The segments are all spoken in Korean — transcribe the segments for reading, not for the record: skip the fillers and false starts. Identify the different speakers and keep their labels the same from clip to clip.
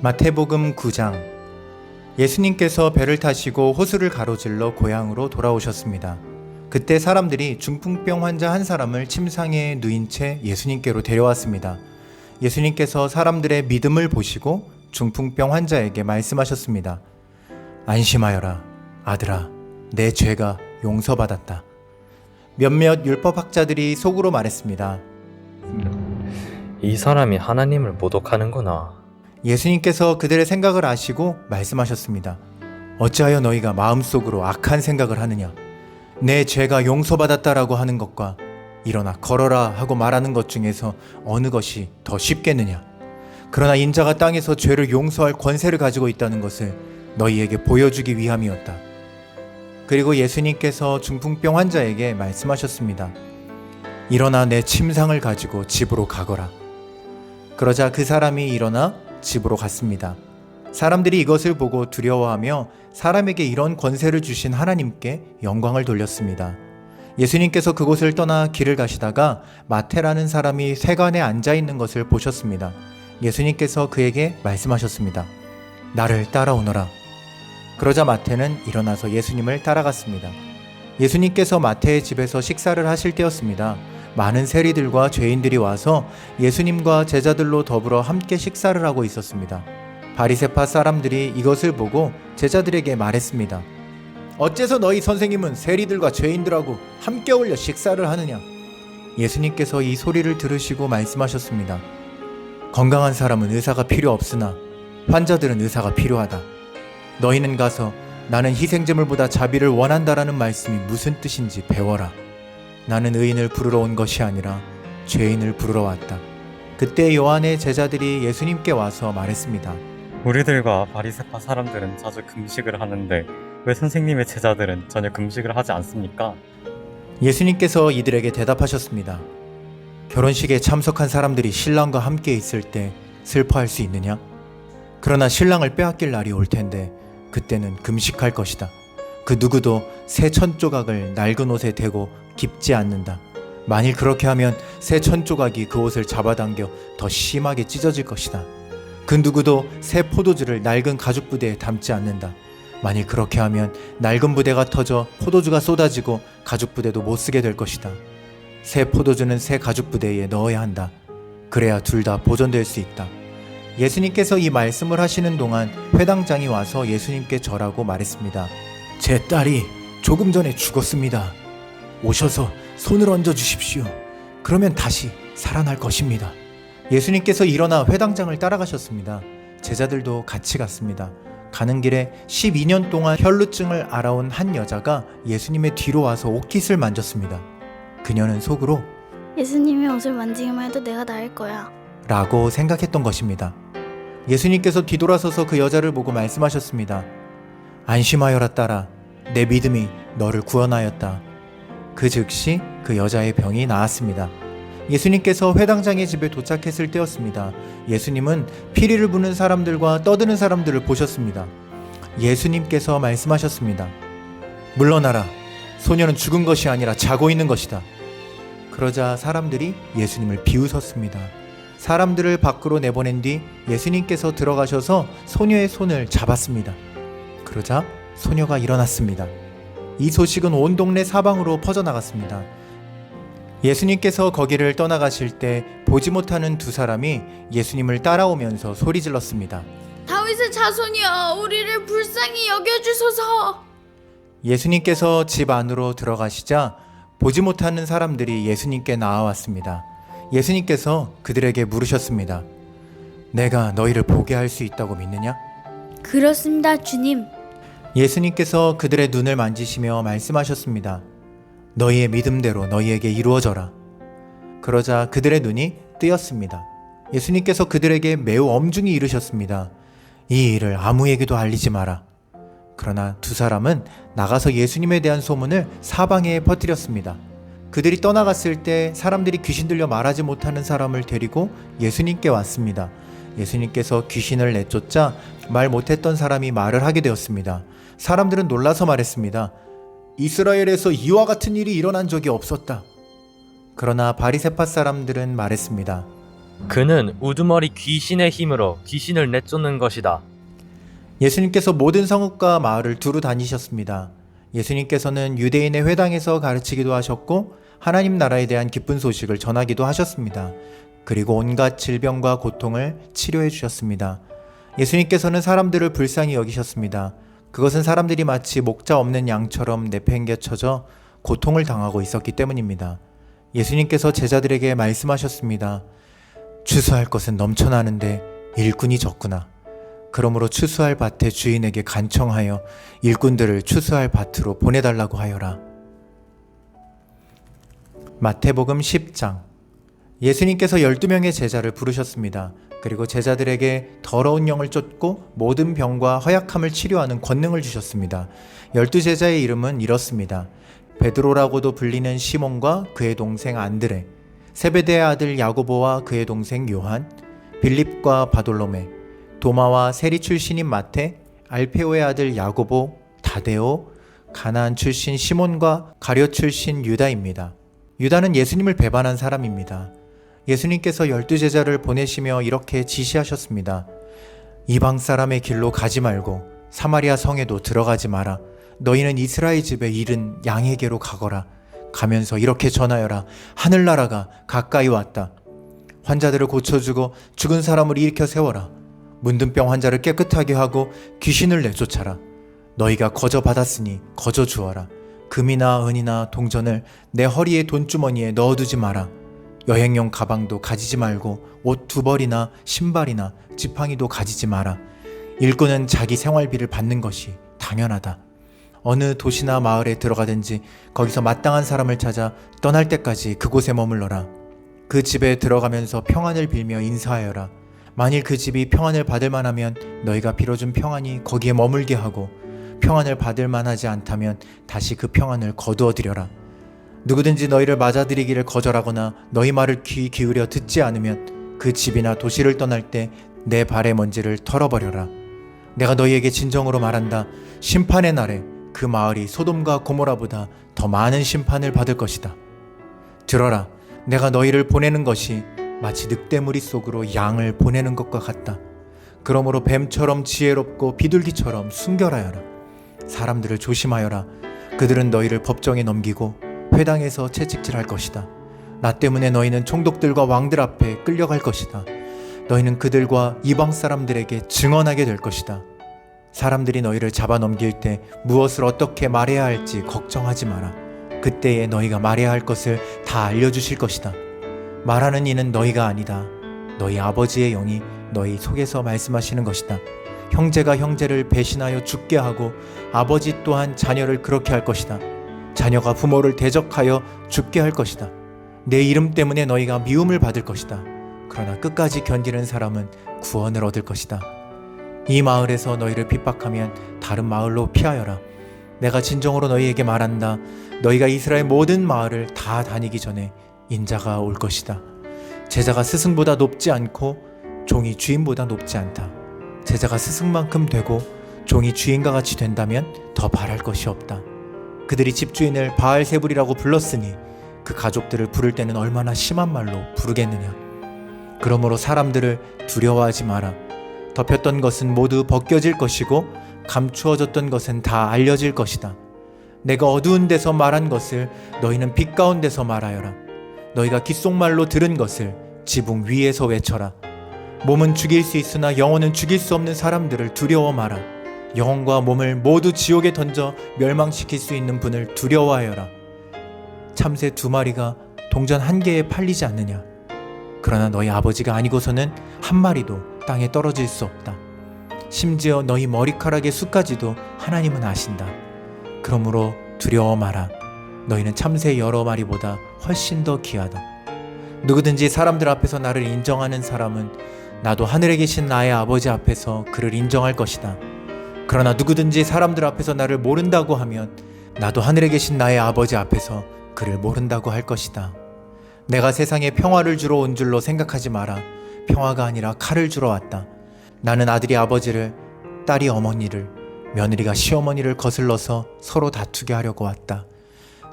Speaker 1: 마태복음 9장. 예수님께서 배를 타시고 호수를 가로질러 고향으로 돌아오셨습니다. 그때 사람들이 중풍병 환자 한 사람을 침상에 누인 채 예수님께로 데려왔습니다. 예수님께서 사람들의 믿음을 보시고 중풍병 환자에게 말씀하셨습니다. 안심하여라, 아들아, 내 죄가 용서받았다. 몇몇 율법학자들이 속으로 말했습니다.
Speaker 2: 이 사람이 하나님을 모독하는구나.
Speaker 1: 예수님께서 그들의 생각을 아시고 말씀하셨습니다. 어찌하여 너희가 마음속으로 악한 생각을 하느냐? 내 죄가 용서받았다라고 하는 것과 일어나 걸어라 하고 말하는 것 중에서 어느 것이 더 쉽겠느냐? 그러나 인자가 땅에서 죄를 용서할 권세를 가지고 있다는 것을 너희에게 보여주기 위함이었다. 그리고 예수님께서 중풍병 환자에게 말씀하셨습니다. 일어나 내 침상을 가지고 집으로 가거라. 그러자 그 사람이 일어나 집으로 갔습니다. 사람들이 이것을 보고 두려워하며 사람에게 이런 권세를 주신 하나님께 영광을 돌렸습니다. 예수님께서 그곳을 떠나 길을 가시다가 마태라는 사람이 세관에 앉아 있는 것을 보셨습니다. 예수님께서 그에게 말씀하셨습니다. 나를 따라오너라. 그러자 마태는 일어나서 예수님을 따라갔습니다. 예수님께서 마태의 집에서 식사를 하실 때였습니다. 많은 세리들과 죄인들이 와서 예수님과 제자들로 더불어 함께 식사를 하고 있었습니다. 바리새파 사람들이 이것을 보고 제자들에게 말했습니다. 어째서 너희 선생님은 세리들과 죄인들하고 함께 어울려 식사를 하느냐? 예수님께서 이 소리를 들으시고 말씀하셨습니다. 건강한 사람은 의사가 필요 없으나 환자들은 의사가 필요하다. 너희는 가서 나는 희생제물보다 자비를 원한다라는 말씀이 무슨 뜻인지 배워라. 나는 의인을 부르러 온 것이 아니라 죄인을 부르러 왔다. 그때 요한의 제자들이 예수님께 와서 말했습니다.
Speaker 3: 우리들과 바리새파 사람들은 자주 금식을 하는데 왜 선생님의 제자들은 전혀 금식을 하지 않습니까?
Speaker 1: 예수님께서 이들에게 대답하셨습니다. 결혼식에 참석한 사람들이 신랑과 함께 있을 때 슬퍼할 수 있느냐? 그러나 신랑을 빼앗길 날이 올 텐데 그때는 금식할 것이다. 그 누구도 새 천조각을 낡은 옷에 대고 깁지 않는다. 만일 그렇게 하면 새 천조각이 그 옷을 잡아당겨 더 심하게 찢어질 것이다. 그 누구도 새 포도주를 낡은 가죽 부대에 담지 않는다. 만일 그렇게 하면 낡은 부대가 터져 포도주가 쏟아지고 가죽 부대도 못 쓰게 될 것이다. 새 포도주는 새 가죽 부대에 넣어야 한다. 그래야 둘 다 보존될 수 있다. 예수님께서 이 말씀을 하시는 동안 회당장이 와서 예수님께 절하고 말했습니다. 제 딸이 조금 전에 죽었습니다. 오셔서 손을 얹어 주십시오. 그러면 다시 살아날 것입니다. 예수님께서 일어나 회당장을 따라가셨습니다. 제자들도 같이 갔습니다. 가는 길에 12년 동안 혈루증을 앓아온 한 여자가 예수님의 뒤로 와서 옷깃을 만졌습니다. 그녀는 속으로
Speaker 4: 예수님의 옷을 만지기만 해도 내가 나을 거야
Speaker 1: 라고 생각했던 것입니다. 예수님께서 뒤돌아서서 그 여자를 보고 말씀하셨습니다. 안심하여라 딸아, 내 믿음이 너를 구원하였다. 그 즉시 그 여자의 병이 나았습니다. 예수님께서 회당장의 집에 도착했을 때였습니다. 예수님은 피리를 부는 사람들과 떠드는 사람들을 보셨습니다. 예수님께서 말씀하셨습니다. 물러나라. 소녀는 죽은 것이 아니라 자고 있는 것이다. 그러자 사람들이 예수님을 비웃었습니다. 사람들을 밖으로 내보낸 뒤 예수님께서 들어가셔서 소녀의 손을 잡았습니다. 그러자 소녀가 일어났습니다. 이 소식은 온 동네 사방으로 퍼져나갔습니다. 예수님께서 거기를 떠나가실 때 보지 못하는 두 사람이 예수님을 따라오면서 소리 질렀습니다.
Speaker 4: 다윗의 자손이여 우리를 불쌍히 여겨주소서.
Speaker 1: 예수님께서 집 안으로 들어가시자 보지 못하는 사람들이 예수님께 나아왔습니다. 예수님께서 그들에게 물으셨습니다. 내가 너희를 보게 할 수 있다고 믿느냐?
Speaker 4: 그렇습니다 주님.
Speaker 1: 예수님께서 그들의 눈을 만지시며 말씀하셨습니다. 너희의 믿음대로 너희에게 이루어져라. 그러자 그들의 눈이 뜨였습니다. 예수님께서 그들에게 매우 엄중히 이르셨습니다. 이 일을 아무에게도 알리지 마라. 그러나 두 사람은 나가서 예수님에 대한 소문을 사방에 퍼뜨렸습니다. 그들이 떠나갔을 때 사람들이 귀신 들려 말하지 못하는 사람을 데리고 예수님께 왔습니다. 예수님께서 귀신을 내쫓자 말 못했던 사람이 말을 하게 되었습니다. 사람들은 놀라서 말했습니다. 이스라엘에서 이와 같은 일이 일어난 적이 없었다. 그러나 바리새파 사람들은 말했습니다.
Speaker 2: 그는 우두머리 귀신의 힘으로 귀신을 내쫓는 것이다.
Speaker 1: 예수님께서 모든 성읍과 마을을 두루 다니셨습니다. 예수님께서는 유대인의 회당에서 가르치기도 하셨고 하나님 나라에 대한 기쁜 소식을 전하기도 하셨습니다. 그리고 온갖 질병과 고통을 치료해 주셨습니다. 예수님께서는 사람들을 불쌍히 여기셨습니다. 그것은 사람들이 마치 목자 없는 양처럼 내팽개쳐져 고통을 당하고 있었기 때문입니다. 예수님께서 제자들에게 말씀하셨습니다. 추수할 것은 넘쳐나는데 일꾼이 적구나. 그러므로 추수할 밭의 주인에게 간청하여 일꾼들을 추수할 밭으로 보내달라고 하여라. 마태복음 10장. 예수님께서 12명의 제자를 부르셨습니다. 그리고 제자들에게 더러운 영을 쫓고 모든 병과 허약함을 치료하는 권능을 주셨습니다. 12제자의 이름은 이렇습니다. 베드로라고도 불리는 시몬과 그의 동생 안드레, 세베대의 아들 야고보와 그의 동생 요한, 빌립과 바돌로메, 도마와 세리 출신인 마테, 알페오의 아들 야고보, 다데오, 가나안 출신 시몬과 가룟 출신 유다입니다. 유다는 예수님을 배반한 사람입니다. 예수님께서 12제자를 보내시며 이렇게 지시하셨습니다. 이방 사람의 길로 가지 말고 사마리아 성에도 들어가지 마라. 너희는 이스라엘 집에 이른 양에게로 가거라. 가면서 이렇게 전하여라. 하늘나라가 가까이 왔다. 환자들을 고쳐주고 죽은 사람을 일으켜 세워라. 문둥병 환자를 깨끗하게 하고 귀신을 내쫓아라. 너희가 거저 받았으니 거저 주어라. 금이나 은이나 동전을 내 허리의 돈주머니에 넣어두지 마라. 여행용 가방도 가지지 말고 옷 2벌이나 신발이나 지팡이도 가지지 마라. 일꾼은 자기 생활비를 받는 것이 당연하다. 어느 도시나 마을에 들어가든지 거기서 마땅한 사람을 찾아 떠날 때까지 그곳에 머물러라. 그 집에 들어가면서 평안을 빌며 인사하여라. 만일 그 집이 평안을 받을 만하면 너희가 빌어준 평안이 거기에 머물게 하고 평안을 받을 만하지 않다면 다시 그 평안을 거두어들여라. 누구든지 너희를 맞아들이기를 거절하거나 너희 말을 귀 기울여 듣지 않으면 그 집이나 도시를 떠날 때 내 발의 먼지를 털어버려라. 내가 너희에게 진정으로 말한다. 심판의 날에 그 마을이 소돔과 고모라보다 더 많은 심판을 받을 것이다. 들어라. 내가 너희를 보내는 것이 마치 늑대무리 속으로 양을 보내는 것과 같다. 그러므로 뱀처럼 지혜롭고 비둘기처럼 순결하여라. 사람들을 조심하여라. 그들은 너희를 법정에 넘기고 회당에서 채찍질할 것이다. 나 때문에 너희는 총독들과 왕들 앞에 끌려갈 것이다. 너희는 그들과 이방 사람들에게 증언하게 될 것이다. 사람들이 너희를 잡아 넘길 때 무엇을 어떻게 말해야 할지 걱정하지 마라. 그때에 너희가 말해야 할 것을 다 알려주실 것이다. 말하는 이는 너희가 아니다. 너희 아버지의 영이 너희 속에서 말씀하시는 것이다. 형제가 형제를 배신하여 죽게 하고 아버지 또한 자녀를 그렇게 할 것이다. 자녀가 부모를 대적하여 죽게 할 것이다. 내 이름 때문에 너희가 미움을 받을 것이다. 그러나 끝까지 견디는 사람은 구원을 얻을 것이다. 이 마을에서 너희를 핍박하면 다른 마을로 피하여라. 내가 진정으로 너희에게 말한다. 너희가 이스라엘 모든 마을을 다 다니기 전에 인자가 올 것이다. 제자가 스승보다 높지 않고 종이 주인보다 높지 않다. 제자가 스승만큼 되고 종이 주인과 같이 된다면 더 바랄 것이 없다. 그들이 집주인을 바알세불이라고 불렀으니 그 가족들을 부를 때는 얼마나 심한 말로 부르겠느냐. 그러므로 사람들을 두려워하지 마라. 덮였던 것은 모두 벗겨질 것이고 감추어졌던 것은 다 알려질 것이다. 내가 어두운 데서 말한 것을 너희는 빛 가운데서 말하여라. 너희가 귓속말로 들은 것을 지붕 위에서 외쳐라. 몸은 죽일 수 있으나 영혼은 죽일 수 없는 사람들을 두려워 마라. 영혼과 몸을 모두 지옥에 던져 멸망시킬 수 있는 분을 두려워하여라. 참새 2마리가 동전 1개에 팔리지 않느냐. 그러나 너희 아버지가 아니고서는 한 마리도 땅에 떨어질 수 없다. 심지어 너희 머리카락의 수까지도 하나님은 아신다. 그러므로 두려워 마라. 너희는 참새 여러 마리보다 훨씬 더 귀하다. 누구든지 사람들 앞에서 나를 인정하는 사람은 나도 하늘에 계신 나의 아버지 앞에서 그를 인정할 것이다. 그러나 누구든지 사람들 앞에서 나를 모른다고 하면 나도 하늘에 계신 나의 아버지 앞에서 그를 모른다고 할 것이다. 내가 세상에 평화를 주러 온 줄로 생각하지 마라. 평화가 아니라 칼을 주러 왔다. 나는 아들이 아버지를, 딸이 어머니를, 며느리가 시어머니를 거슬러서 서로 다투게 하려고 왔다.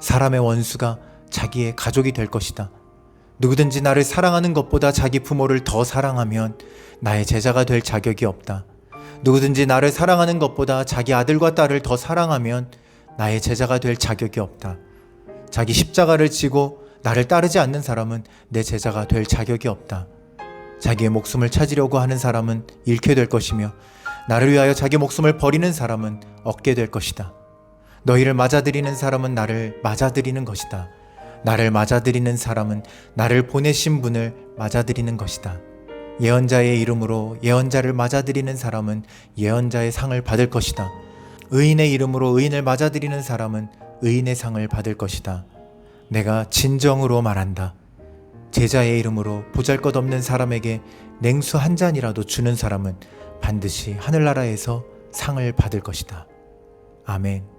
Speaker 1: 사람의 원수가 자기의 가족이 될 것이다. 누구든지 나를 사랑하는 것보다 자기 부모를 더 사랑하면 나의 제자가 될 자격이 없다. 누구든지 나를 사랑하는 것보다 자기 아들과 딸을 더 사랑하면 나의 제자가 될 자격이 없다. 자기 십자가를 지고 나를 따르지 않는 사람은 내 제자가 될 자격이 없다. 자기의 목숨을 찾으려고 하는 사람은 잃게 될 것이며 나를 위하여 자기 목숨을 버리는 사람은 얻게 될 것이다. 너희를 맞아들이는 사람은 나를 맞아들이는 것이다. 나를 맞아들이는 사람은 나를 보내신 분을 맞아들이는 것이다. 예언자의 이름으로 예언자를 맞아들이는 사람은 예언자의 상을 받을 것이다. 의인의 이름으로 의인을 맞아들이는 사람은 의인의 상을 받을 것이다. 내가 진정으로 말한다. 제자의 이름으로 보잘것없는 사람에게 냉수 한 잔이라도 주는 사람은 반드시 하늘나라에서 상을 받을 것이다. 아멘.